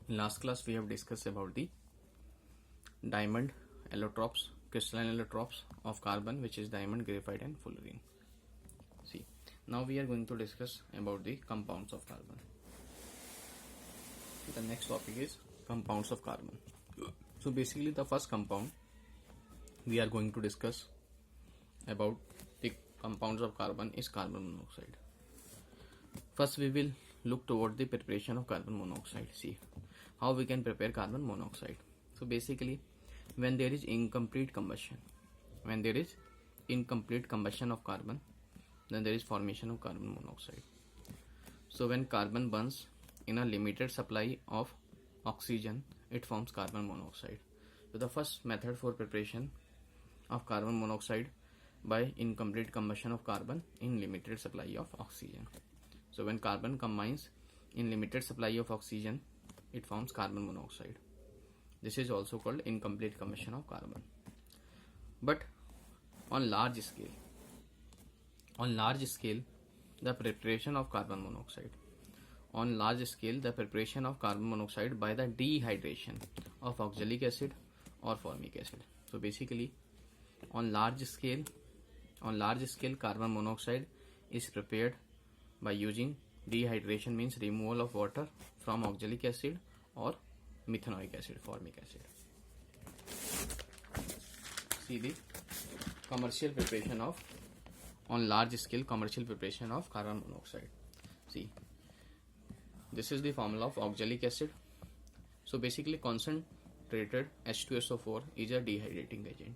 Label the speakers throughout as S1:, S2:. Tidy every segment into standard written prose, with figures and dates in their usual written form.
S1: In last class we have discussed about the diamond allotropes, crystalline allotropes of carbon, which is diamond, graphite and fullerene. See, now we are going to discuss about the compounds of carbon. The next topic is compounds of carbon. So basically the first compound we are going to discuss about the compounds of carbon is carbon monoxide. First we will look toward the preparation of carbon monoxide. See how we can prepare carbon monoxide. So basically when there is incomplete combustion of carbon, then there is formation of carbon monoxide. So when carbon burns in a limited supply of oxygen, it forms carbon monoxide. So the first method for preparation of carbon monoxide by incomplete combustion of carbon in limited supply of oxygen. So when carbon combines in limited supply of oxygen, it forms carbon monoxide. This is also called incomplete combustion of carbon. But on large scale, the preparation of carbon monoxide. On large scale, the preparation of carbon monoxide by the dehydration of oxalic acid or formic acid. So basically, on large scale, carbon monoxide is prepared by using dehydration, means removal of water from oxalic acid or methanoic acid, formic acid. See the commercial preparation of, on large scale, commercial preparation of carbon monoxide. See, this is the formula of oxalic acid. So basically concentrated H2SO4 is a dehydrating agent.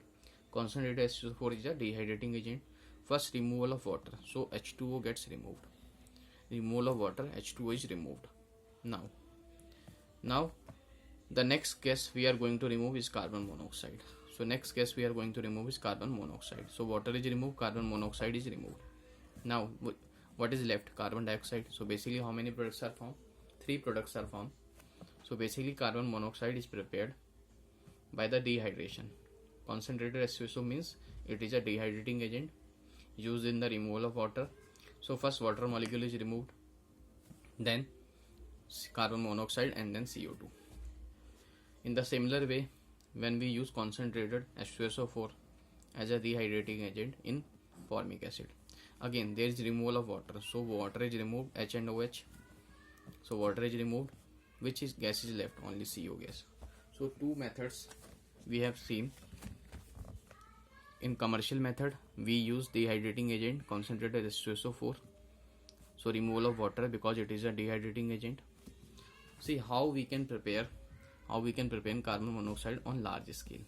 S1: Concentrated H2SO4 is a dehydrating agent. First, removal of water. So H2O gets removed. Removal of water, H2O is removed. Now the next gas we are going to remove is carbon monoxide. So next gas we are going to remove is carbon monoxide. So water is removed, carbon monoxide is removed. Now what is left? Carbon dioxide. So basically how many products are formed? 3 products are formed. So basically carbon monoxide is prepared by the dehydration. Concentrated H2SO means it is a dehydrating agent used in the removal of water. So first water molecule is removed, then carbon monoxide and then CO2. In the similar way, when we use concentrated H2SO4 as a dehydrating agent in formic acid, again there is removal of water. So water is removed, H and OH. So water is removed, which is gas is left, only CO gas. So 2 methods we have seen. In commercial method, we use dehydrating agent, concentrated H2SO4. So removal of water because it is a dehydrating agent. See how we can prepare carbon monoxide on large scale.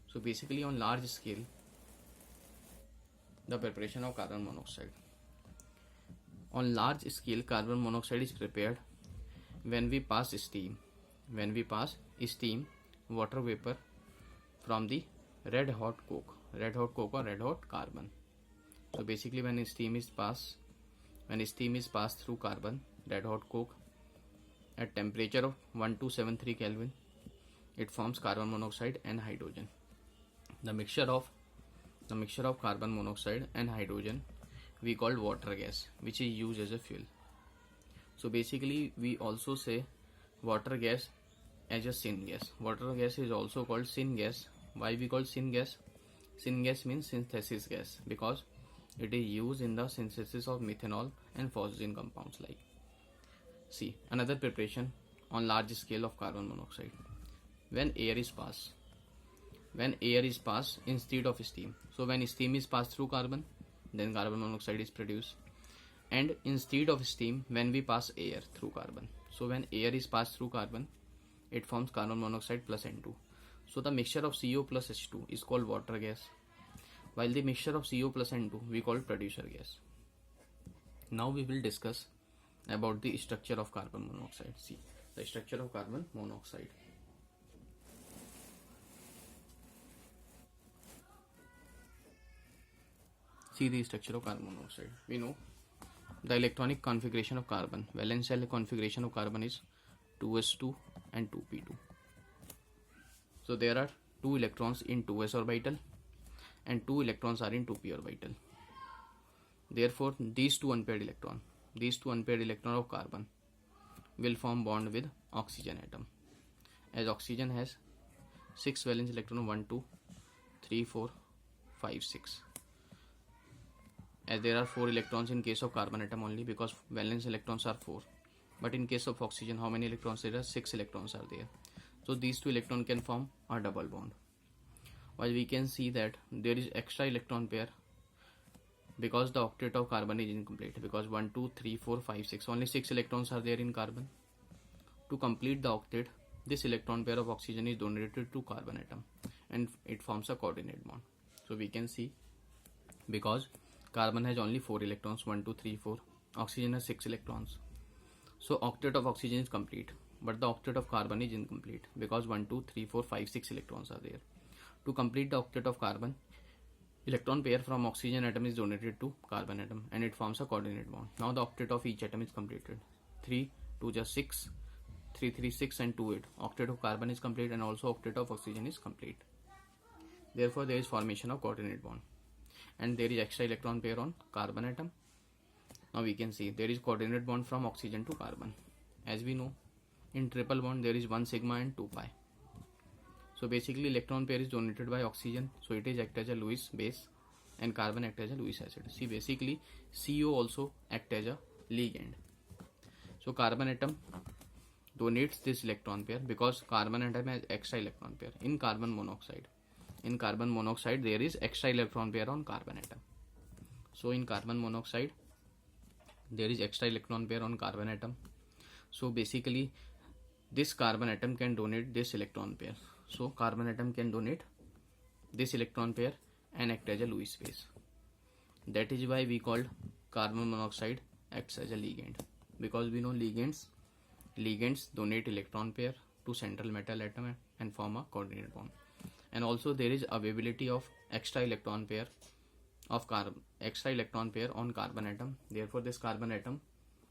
S1: So basically on large scale, the preparation of carbon monoxide. On large scale, carbon monoxide is prepared when we pass steam. Water vapor from the red hot coke or red hot carbon. So basically when steam is passed through carbon, red hot coke, at temperature of 1273 Kelvin, it forms carbon monoxide and hydrogen. The mixture of carbon monoxide and hydrogen we called water gas, which is used as a fuel. So basically we also say water gas as a syngas. Water gas is also called syngas. Why we call syngas? Syngas means synthesis gas because it is used in the synthesis of methanol and phosgene compounds. Like, see another preparation on large scale of carbon monoxide. When air is passed instead of steam. So when steam is passed through carbon, then carbon monoxide is produced. And instead of steam, when we pass air through carbon. So when air is passed through carbon, it forms carbon monoxide plus N2. So the mixture of CO plus H2 is called water gas, while the mixture of CO plus N2 we call producer gas. Now we will discuss about the structure of carbon monoxide. See the structure of carbon monoxide. See the structure of carbon monoxide. We know the electronic configuration of carbon. Valence shell configuration of carbon is 2s2 and 2p2. So there are 2 electrons in 2s orbital and 2 electrons are in 2p orbital. Therefore these two unpaired electron of carbon will form bond with oxygen atom, as oxygen has 6 valence electron, 1 2 3 4 5 6, as there are 4 electrons in case of carbon atom only, because valence electrons are 4, but in case of oxygen how many electrons there are? 6 electrons are there. So these two electrons can form a double bond. While we can see that there is extra electron pair because the octet of carbon is incomplete, because 1 2 3 4 5 6, only 6 electrons are there in carbon. To complete the octet, this electron pair of oxygen is donated to carbon atom and it forms a coordinate bond. So we can see, because carbon has only 4 electrons, 1 2 3 4, oxygen has 6 electrons, so octet of oxygen is complete, but the octet of carbon is incomplete because 1 2 3 4 5 6 electrons are there. To complete the octet of carbon, electron pair from oxygen atom is donated to carbon atom and it forms a coordinate bond. Now the octet of each atom is completed. 3 2 just 6, 3 3 6 and 2 8. Octet of carbon is complete and also octet of oxygen is complete. Therefore there is formation of coordinate bond and there is extra electron pair on carbon atom. Now we can see there is coordinate bond from oxygen to carbon. As we know, in triple bond there is 1 sigma and 2 pi. So basically electron pair is donated by oxygen, so it is act as a Lewis base and carbon act as a Lewis acid. See, basically CO also act as a ligand. So carbon atom donates this electron pair because carbon atom has extra electron pair in carbon monoxide. In carbon monoxide there is extra electron pair on carbon atom. So in carbon monoxide there is extra electron pair on carbon atom. So basically this carbon atom can donate this electron pair. So carbon atom can donate this electron pair and act as a Lewis base. That is why we called carbon monoxide acts as a ligand, because we know ligands donate electron pair to central metal atom and form a coordinate bond. And also there is availability of extra electron pair on carbon atom. Therefore this carbon atom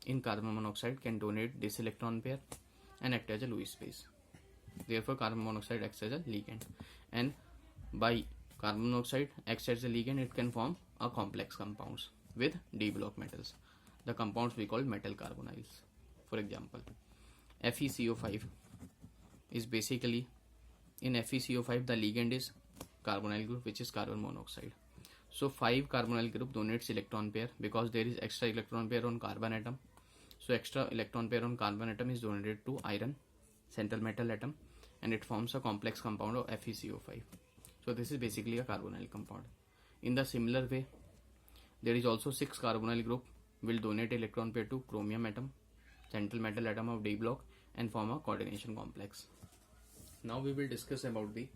S1: in carbon monoxide can donate this electron pair and act as a Lewis base. Therefore carbon monoxide acts as a ligand, and by carbon monoxide acts as a ligand, it can form a complex compounds with D block metals. The compounds we call metal carbonyls. For example, FeCO5 is basically, in FeCO5 the ligand is carbonyl group, which is carbon monoxide. So 5 carbonyl group donates electron pair because there is extra electron pair on carbon atom. So extra electron pair on carbon atom is donated to iron central metal atom and it forms a complex compound of FeCO5. So this is basically a carbonyl compound. In the similar way, there is also 6 carbonyl group will donate electron pair to chromium atom, central metal atom of D block, and form a coordination complex. Now we will discuss about the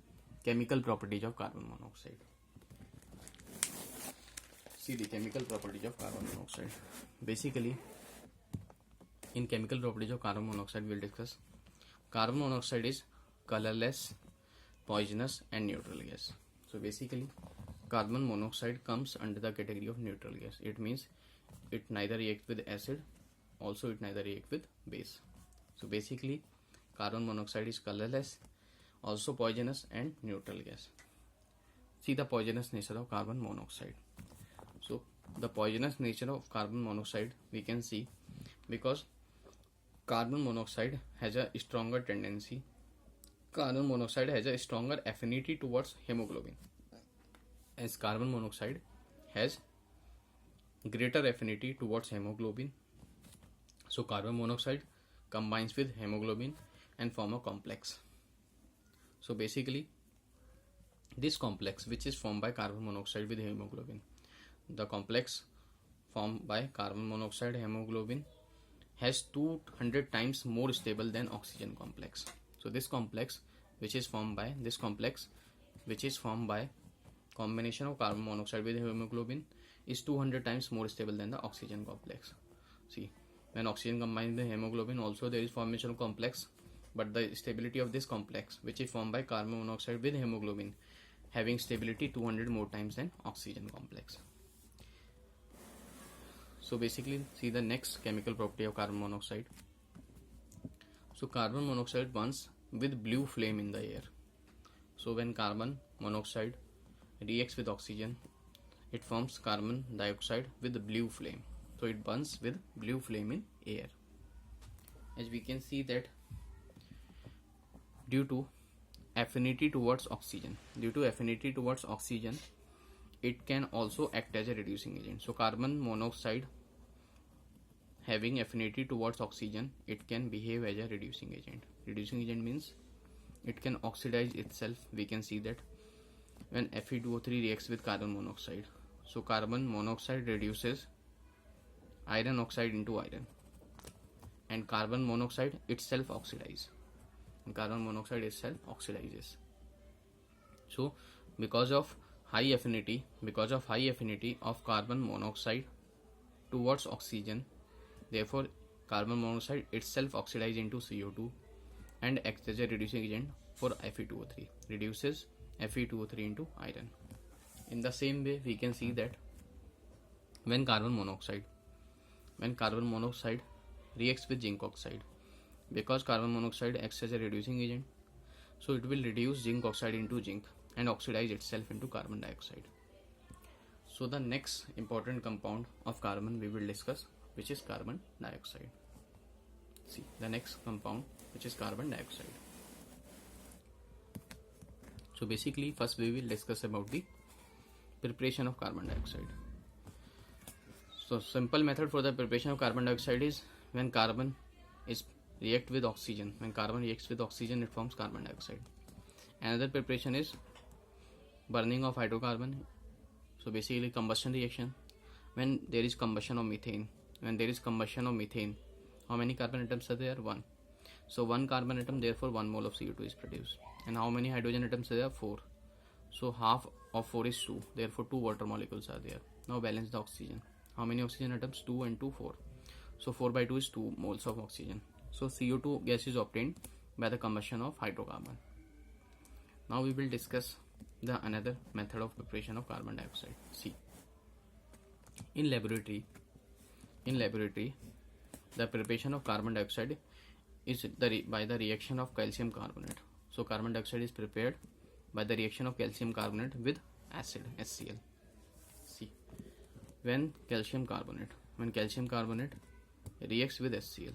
S1: chemical properties of carbon monoxide. See the chemical properties of carbon monoxide. Basically, in chemical properties of carbon monoxide we will discuss. Carbon monoxide is colorless, poisonous and neutral gas. So basically carbon monoxide comes under the category of neutral gas. It means it neither reacts with acid, also it neither reacts with base. So basically carbon monoxide is colorless, also poisonous and neutral gas. See the poisonous nature of carbon monoxide. So the poisonous nature of carbon monoxide we can see because carbon monoxide has a stronger tendency. Carbon monoxide has a stronger affinity towards hemoglobin, as carbon monoxide has greater affinity towards hemoglobin. So carbon monoxide combines with hemoglobin and form a complex. So basically this complex, which is formed by carbon monoxide with hemoglobin, the complex formed by carbon monoxide hemoglobin has 200 times more stable than oxygen complex. So this complex which is formed by combination of carbon monoxide with hemoglobin is 200 times more stable than the oxygen complex. See, when oxygen combines with hemoglobin also there is formation of complex, but the stability of this complex which is formed by carbon monoxide with hemoglobin having stability 200 more times than oxygen complex. So basically see the next chemical property of carbon monoxide. So carbon monoxide burns with blue flame in the air. So when carbon monoxide reacts with oxygen, it forms carbon dioxide with blue flame. So it burns with blue flame in air. as we can see that due to affinity towards oxygen, it can also act as a reducing agent. So carbon monoxide having affinity towards oxygen, it can behave as a reducing agent. Reducing agent means it can oxidize itself. We can see that when Fe2O3 reacts with carbon monoxide, so carbon monoxide reduces iron oxide into iron, and carbon monoxide itself oxidizes. So because of high affinity of carbon monoxide towards oxygen, therefore carbon monoxide itself oxidizes into CO2 and acts as a reducing agent for Fe2O3, reduces Fe2O3 into iron. In the same way, we can see that when carbon monoxide reacts with zinc oxide, because carbon monoxide acts as a reducing agent, so it will reduce zinc oxide into zinc and oxidize itself into carbon dioxide. So the next important compound of carbon we will discuss, which is carbon dioxide. See the next compound, which is carbon dioxide. So basically first we will discuss about the preparation of carbon dioxide. So simple method for the preparation of carbon dioxide is when carbon reacts with oxygen, it forms carbon dioxide. Another preparation is burning of hydrocarbon. So basically combustion reaction. When there is combustion of methane, how many carbon atoms are there? 1. So 1 carbon atom, therefore 1 mole of CO2 is produced. And how many hydrogen atoms are there? 4. So half of 4 is 2, therefore 2 water molecules are there. Now balance the oxygen. How many oxygen atoms? 2 and 2, 4. So 4 by 2 is 2 moles of oxygen. So CO2 gas is obtained by the combustion of hydrocarbon. Now we will discuss the another method of preparation of carbon dioxide. See, in laboratory, the preparation of carbon dioxide is by the reaction of calcium carbonate. So carbon dioxide is prepared by the reaction of calcium carbonate with acid, HCl. See, when calcium carbonate reacts with HCl,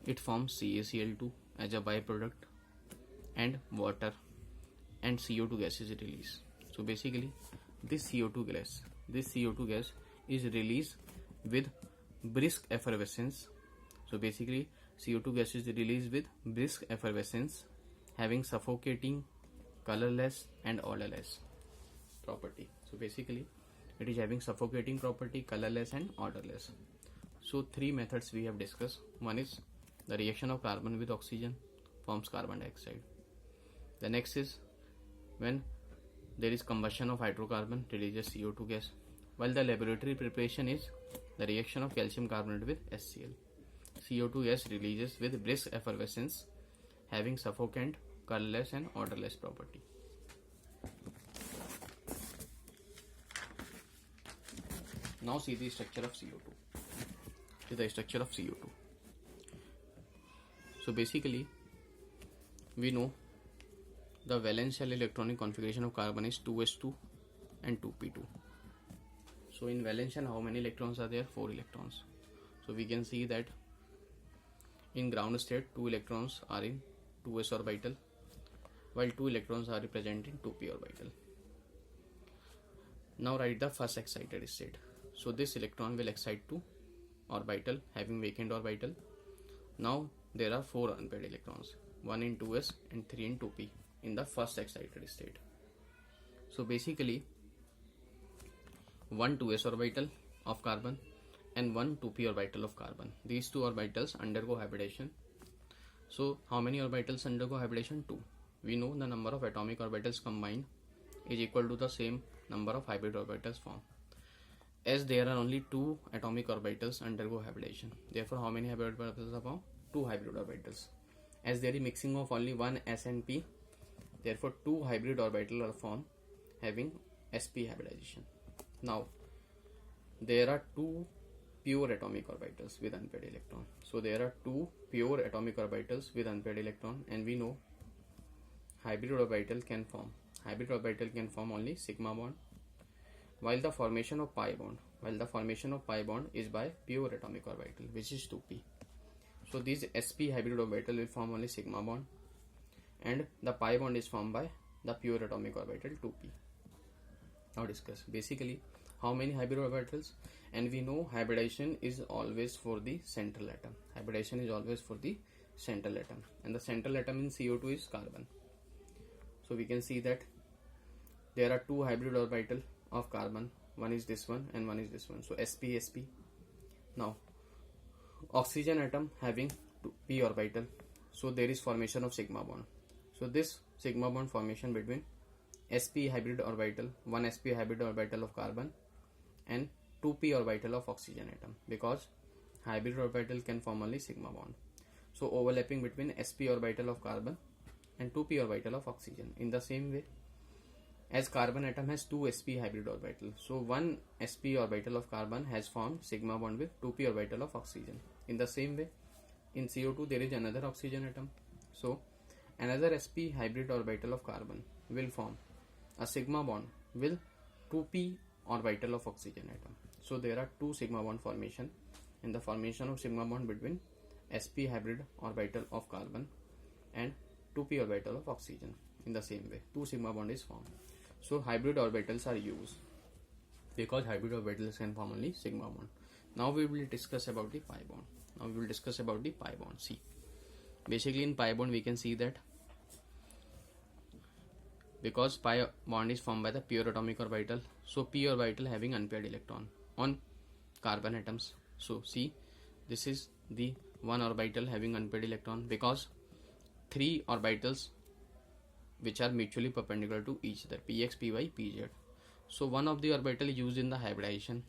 S1: it forms CaCl2 as a byproduct, and water and CO2 gas is released. So basically this CO2 gas is released with brisk effervescence. So basically CO2 gas is released with brisk effervescence, having suffocating, colorless and odorless property. So basically it is having suffocating property, colorless and odorless. So 3 methods we have discussed. One is the reaction of carbon with oxygen forms carbon dioxide. The next is when there is combustion of hydrocarbon, releases CO2 gas, while the laboratory preparation is the reaction of calcium carbonate with HCl. CO2 gas releases with brisk effervescence, having suffocant, colorless and odorless property. Now see the structure of CO2. So basically we know the valence shell electronic configuration of carbon is 2s2 and 2p2. So in valence shell how many electrons are there? 4 electrons. So we can see that in ground state 2 electrons are in 2s orbital, while 2 electrons are present in 2p orbital. Now write the first excited state. So this electron will excite to orbital having vacant orbital. Now there are 4 unpaired electrons, 1 in 2s and 3 in 2p in the first excited state. So basically 1 2s orbital of carbon and 1 2p orbital of carbon. These 2 orbitals undergo hybridization. So how many orbitals undergo hybridization? 2. We know the number of atomic orbitals combined is equal to the same number of hybrid orbitals formed. As there are only 2 atomic orbitals undergo hybridization, therefore how many hybrid orbitals are formed? 2 hybrid orbitals. As there is mixing of only one s and p, therefore 2 hybrid orbitals are formed having sp hybridization. Now there are 2 pure atomic orbitals with unpaired electron. So there are 2 pure atomic orbitals with unpaired electron, and we know hybrid orbital can form only sigma bond, while the formation of pi bond is by pure atomic orbital, which is 2p. So these sp hybrid orbital will form only sigma bond, and the pi bond is formed by the pure atomic orbital 2p. Now discuss basically how many hybrid orbitals, and we know hybridization is always for the central atom. Hybridization is always for the central atom, and the central atom in CO2 is carbon. So we can see that there are two hybrid orbital of carbon. One is this one and one is this one. So sp sp. Now oxygen atom having p orbital, so there is formation of sigma bond. So this sigma bond formation between sp hybrid orbital, one sp hybrid orbital of carbon and 2p orbital of oxygen atom, because hybrid orbital can form only sigma bond. So overlapping between sp orbital of carbon and 2p orbital of oxygen. In the same way, as carbon atom has two sp hybrid orbital, so one sp orbital of carbon has formed sigma bond with 2p orbital of oxygen. In the same way, in CO2 there is another oxygen atom, so another sp hybrid orbital of carbon will form a sigma bond with 2p orbital of oxygen atom. So there are two sigma bond formation, and the formation of sigma bond between sp hybrid orbital of carbon and 2p orbital of oxygen. In the same way, two sigma bond is formed. So hybrid orbitals are used because hybrid orbitals can form only sigma bond. Now we will discuss about the pi bond. See, basically in pi bond we can see that because pi bond is formed by the pure atomic orbital, so p orbital having unpaired electron on carbon atoms. So see, this is the one orbital having unpaired electron, because three orbitals which are mutually perpendicular to each other, px, py, pz. So one of the orbital used in the hybridization.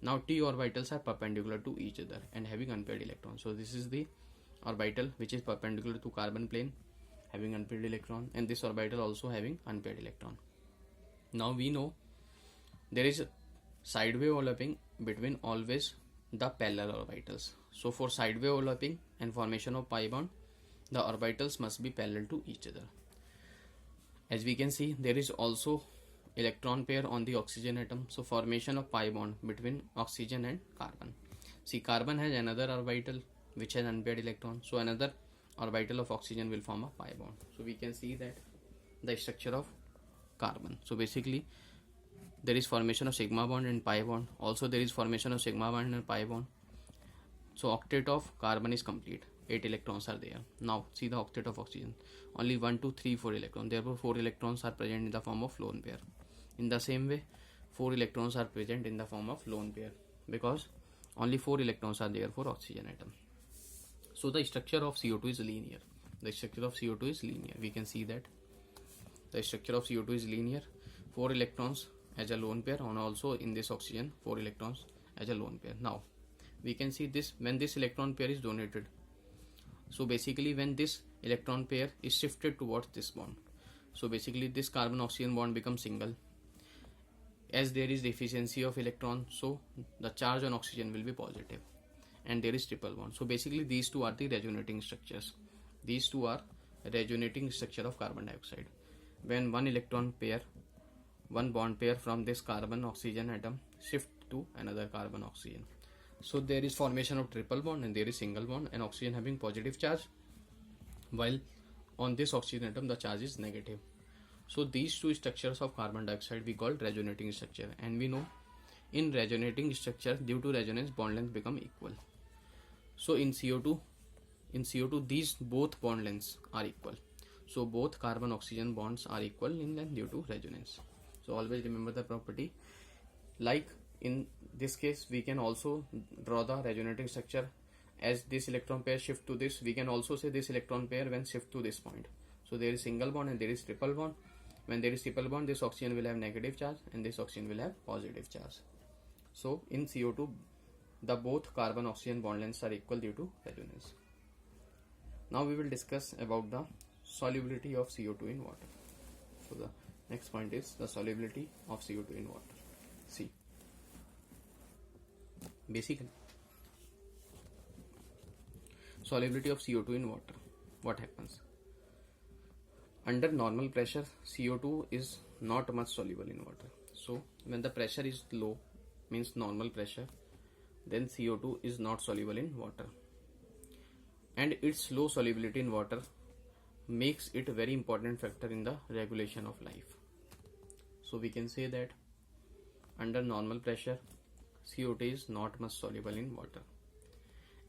S1: Now t orbitals are perpendicular to each other and having unpaired electron. So this is the orbital which is perpendicular to carbon plane having unpaired electron, and this orbital also having unpaired electron. Now we know there is sideway overlapping between always the parallel orbitals. So for sideway overlapping and formation of pi bond, the orbitals must be parallel to each other. As we can see, there is also electron pair on the oxygen atom, so formation of pi bond between oxygen and carbon. See, carbon has another orbital which has unpaired electron, so another orbital of oxygen will form a pi bond. So we can see that the structure of carbon. So basically there is formation of sigma bond and pi bond. Also there is formation of sigma bond and pi bond. So octet of carbon is complete. 8 electrons are there. Now see the octet of oxygen. Only 1, 2, 3, 4 electrons. Therefore 4 electrons are present in the form of lone pair. In the same way, 4 electrons are present in the form of lone pair, because only 4 electrons are there for oxygen atom. So the structure of CO2 is linear. We can see that the structure of CO2 is linear. 4 electrons as a lone pair, and also in this oxygen 4 electrons as a lone pair. Now we can see this when this electron pair is donated. So basically when this electron pair is shifted towards this bond, so basically this carbon oxygen bond becomes single. As there is deficiency of electron, so the charge on oxygen will be positive, and there is triple bond. So basically these two are the resonating structures. These two are resonating structure of carbon dioxide. When one electron pair, one bond pair from this carbon oxygen atom shift to another carbon oxygen, so there is formation of triple bond and there is single bond, and oxygen having positive charge, while on this oxygen atom the charge is negative. So these two structures of carbon dioxide we call resonating structure, and we know in resonating structure, due to resonance, bond length become equal. So in CO2 these both bond lengths are equal. So both carbon oxygen bonds are equal in length due to resonance. So always remember the property. Like in this case, we can also draw the resonating structure. As this electron pair shift to this, we can also say this electron pair when shift to this point. So there is single bond and there is triple bond. When there is triple bond, this oxygen will have negative charge and this oxygen will have positive charge. So in CO2, the both carbon oxygen bond lengths are equal due to resonance. Now we will discuss about the solubility of CO2 in water. So the next point is the solubility of CO2 in water. See, basically solubility of CO2 in water. What happens? Under normal pressure, CO2 is not much soluble in water. So when the pressure is low, means normal pressure, then CO2 is not soluble in water. and its low solubility in water makes it a very important factor in the regulation of life. So we can say that under normal pressure, CO2 is not much soluble in water,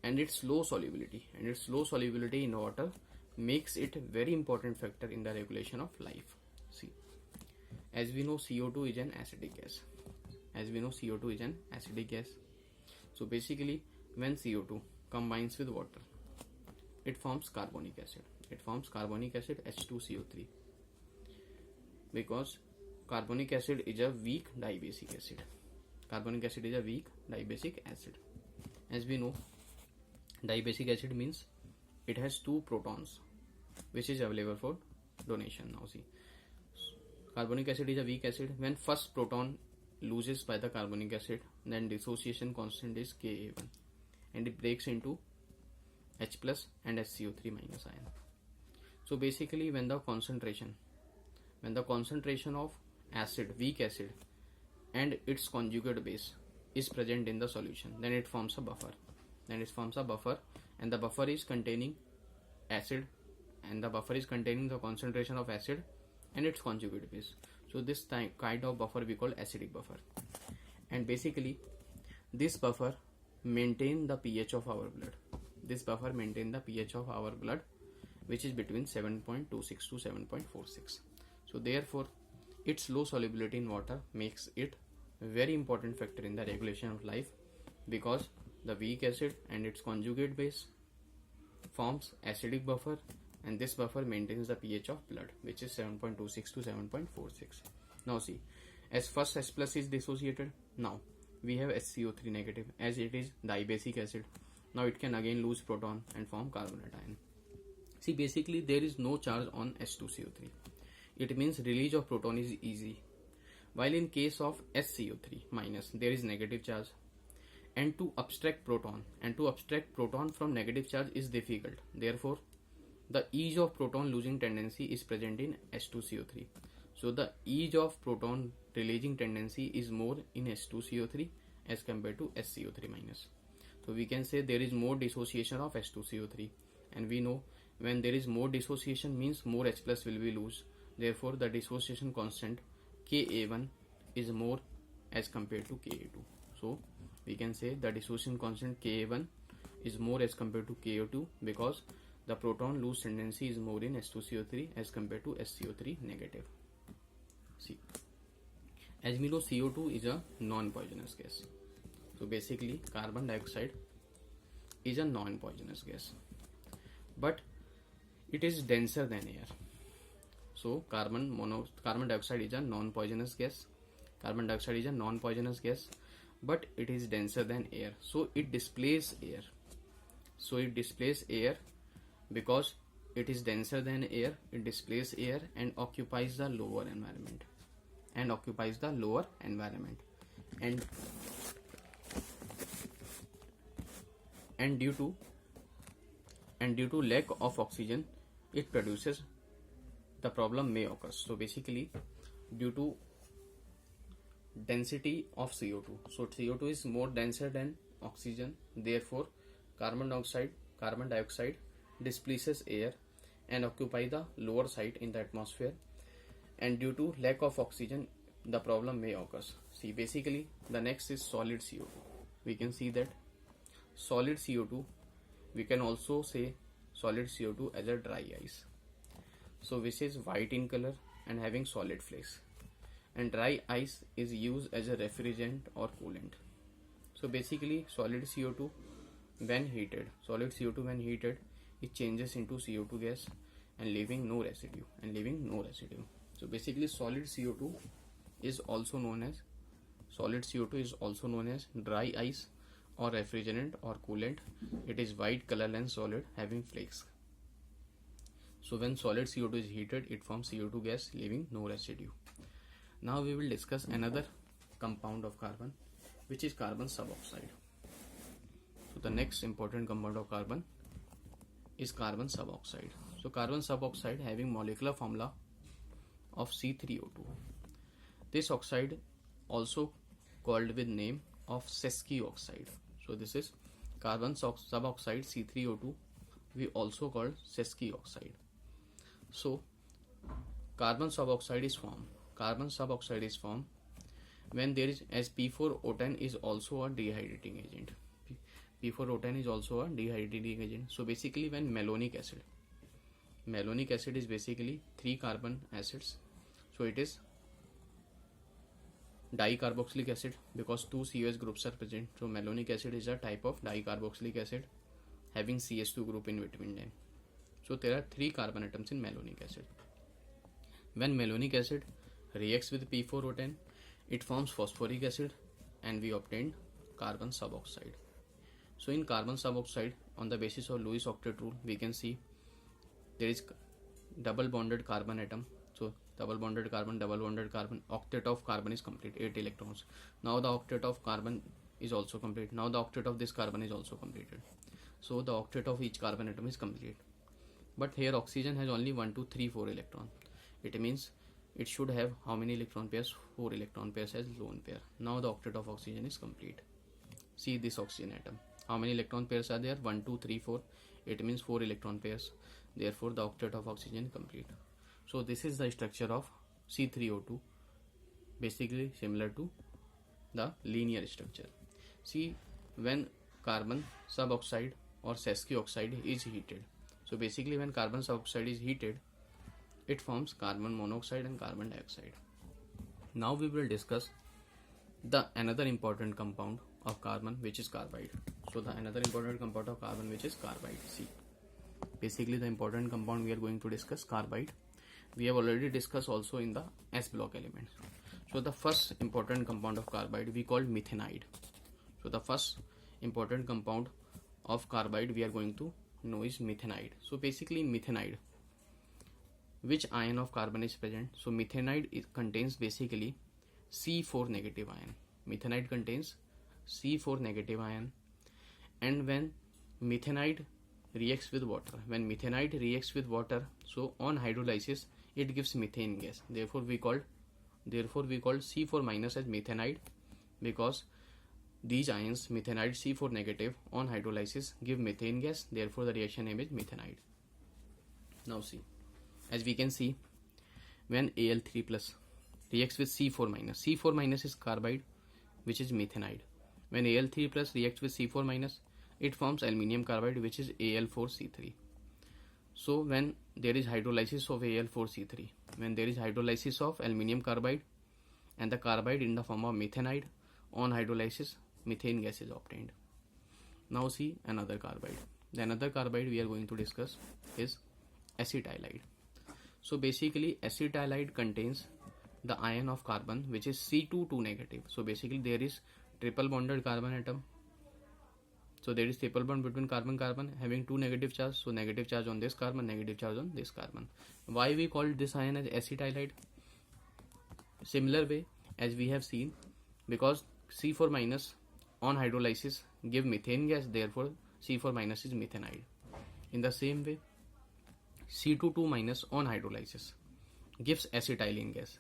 S1: and its low solubility in water makes it a very important factor in the regulation of life. See, as we know, CO2 is an acidic gas. So basically, when CO2 combines with water, it forms carbonic acid. H2CO3, because carbonic acid is a weak dibasic acid. As we know, dibasic acid means it has 2 protons, which is available for donation. Now see, carbonic acid is a weak acid. When first proton loses by the carbonic acid, then dissociation constant is Ka1, and it breaks into H plus and HCO3 minus ion. So basically, when the concentration of acid, weak acid, and its conjugate base is present in the solution, then it forms a buffer. And the buffer is containing acid, and the buffer is containing the concentration of acid and its conjugate base. So this kind of buffer we call acidic buffer. And basically, this buffer maintain the pH of our blood. Which is between 7.26 to 7.46. So therefore, its low solubility in water makes it a very important factor in the regulation of life, because the weak acid and its conjugate base forms acidic buffer, and this buffer maintains the pH of blood, which is 7.26 to 7.46. Now see, as first H plus is dissociated, now we have HCO3 negative, as it is dibasic acid. Now it can again lose proton and form carbonate ion. See, basically there is no charge on H2CO3. It means release of proton is easy. While in case of SCO3 minus, there is negative charge. And to abstract proton from negative charge is difficult. Therefore, the ease of proton losing tendency is present in H2CO3. So the ease of proton releasing tendency is more in H2CO3 as compared to SCO3 minus. So we can say there is more dissociation of H2CO3, and we know when there is more dissociation means more H plus will be lost. Therefore, the dissociation constant Ka1 is more as compared to Ka2. So we can say the dissociation constant Ka1 is more as compared to Ka2, because the proton lose tendency is more in H2CO3 as compared to SCO3 negative. See, as we know, CO2 is a non-poisonous gas. So basically, carbon dioxide is a non-poisonous gas, but it is denser than air. So carbon dioxide is a non-poisonous gas. But it is denser than air. So it displaces air. Because it is denser than air. It displaces air and occupies the lower environment. And due to lack of oxygen, it produces, the problem may occur. So basically, due to density of CO2, so CO2 is more denser than oxygen, therefore carbon dioxide displaces air and occupy the lower side in the atmosphere, and due to lack of oxygen, the problem may occur. See, basically the next is solid CO2. We can see that solid CO2, we can also say solid CO2 as a dry ice, so which is white in color and having solid flakes, and dry ice is used as a refrigerant or coolant. So basically, solid CO2 when heated, it changes into CO2 gas and leaving no residue. So basically, solid CO2 is also known as dry ice or refrigerant or coolant. It is white color and solid having flakes. So when solid CO2 is heated, it forms CO2 gas leaving no residue. Now we will discuss another compound of carbon, which is carbon suboxide. So the next important compound of carbon is carbon suboxide. So carbon suboxide having molecular formula of C3O2. This oxide also called with name of Sesqui oxide. So this is carbon suboxide C3O2 we also call Sesky oxide. So carbon suboxide is formed. Carbon suboxide is formed when there is, as P4O10 is also a dehydrating agent. P4O10 is also a dehydrating agent. So basically when malonic acid is basically 3 carbon acids. So it is dicarboxylic acid because 2 COS groups are present. So malonic acid is a type of dicarboxylic acid having CH2 group in between them. So there are 3 carbon atoms in malonic acid. When malonic acid reacts with P4O10, it forms phosphoric acid and we obtain carbon suboxide. So in carbon suboxide, on the basis of Lewis octet rule, we can see there is double bonded carbon atom. So double bonded carbon, octet of carbon is complete, 8 electrons. Now the octet of carbon is also complete. Now the octet of this carbon is also completed. So the octet of each carbon atom is complete. But here oxygen has only 1, 2, 3, 4 electron. It means it should have how many electron pairs? 4 electron pairs as lone pair. Now the octet of oxygen is complete. See this oxygen atom. How many electron pairs are there? 1, 2, 3, 4. It means 4 electron pairs. Therefore the octet of oxygen is complete. So this is the structure of C3O2, basically similar to the linear structure. See, when carbon suboxide or Sesky oxide is heated, so basically when carbon suboxide is heated, it forms carbon monoxide and carbon dioxide. Now we will discuss the another important compound of carbon, which is carbide. So the another important compound of carbon, which is carbide. See, basically the important compound we are going to discuss, carbide. We have already discussed also in the S block elements. So the first important compound of carbide we call methanide. So the first important compound of carbide we are going to know is methanide. So basically in methanide, which ion of carbon is present? So methanide contains basically C4 negative ion. Methanide contains C4 negative ion, and when methanide reacts with water, so on hydrolysis it gives methane gas. Therefore we called C4 minus as methanide, because these ions methanide C4 negative on hydrolysis give methane gas. Therefore the reaction name is methanide. Now see, as we can see, when Al3 plus reacts with C4 minus is carbide, which is methanide. When Al3 plus reacts with C4 minus, it forms aluminium carbide, which is Al4C3. So when there is hydrolysis of Al4C3, when there is hydrolysis of aluminium carbide and the carbide in the form of methanide, on hydrolysis methane gas is obtained. Now see another carbide. The another carbide we are going to discuss is acetylide. So basically acetylide contains the ion of carbon, which is C2 negative. So basically there is triple bonded carbon atom. So there is triple bond between carbon having 2 negative charge. So negative charge on this carbon, negative charge on this carbon. Why we call this ion as acetylide? Similar way as we have seen, because C4 minus on hydrolysis give methane gas, therefore C4 minus is methanide. In the same way, C2 minus on hydrolysis gives acetylene gas,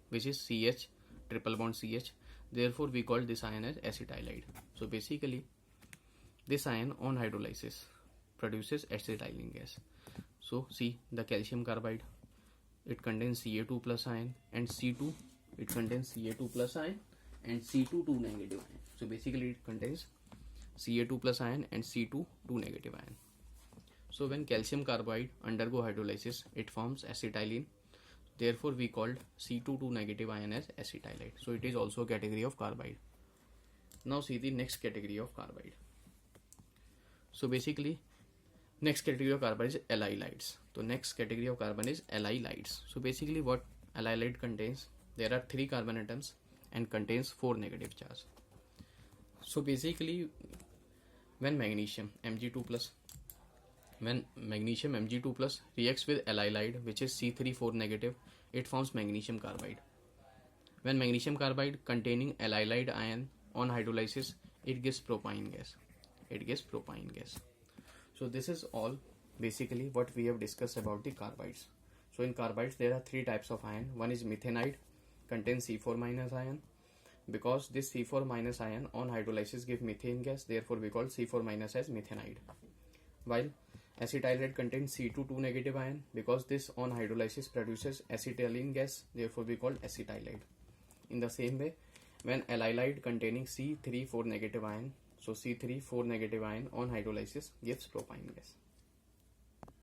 S1: which is CH, triple bond CH. Therefore we call this ion as acetylide. So basically this ion on hydrolysis produces acetylene gas. So see the calcium carbide, it contains Ca2 plus ion, and C2, it contains Ca2 plus ion and C2 negative ion. So basically it contains Ca2 plus ion and C2 negative ion. So when calcium carbide undergo hydrolysis, it forms acetylene. Therefore we called C2 negative ion as acetylide. So it is also a category of carbide. Now see the next category of carbide. So basically next category of carbide is allylides. So next category of carbon is allylides. So basically what allylide contains, there are 3 carbon atoms and contains 4 negative charge. So basically when magnesium Mg2 plus reacts with allylide, which is C3 negative, it forms magnesium carbide. When magnesium carbide containing allylide ion on hydrolysis, it gives propane gas. So this is all basically what we have discussed about the carbides. So in carbides there are 3 types of ion. One is methanide, contains C4 minus ion. Because this C4 minus ion on hydrolysis give methane gas, therefore we call C4 minus as methanide. While Acetylide contains C2 2 negative ion. Because this on hydrolysis produces acetylene gas, therefore we call acetylide. In the same way, when allyl containing C3 4 negative ion, so C3 4 negative ion on hydrolysis gives propyne gas.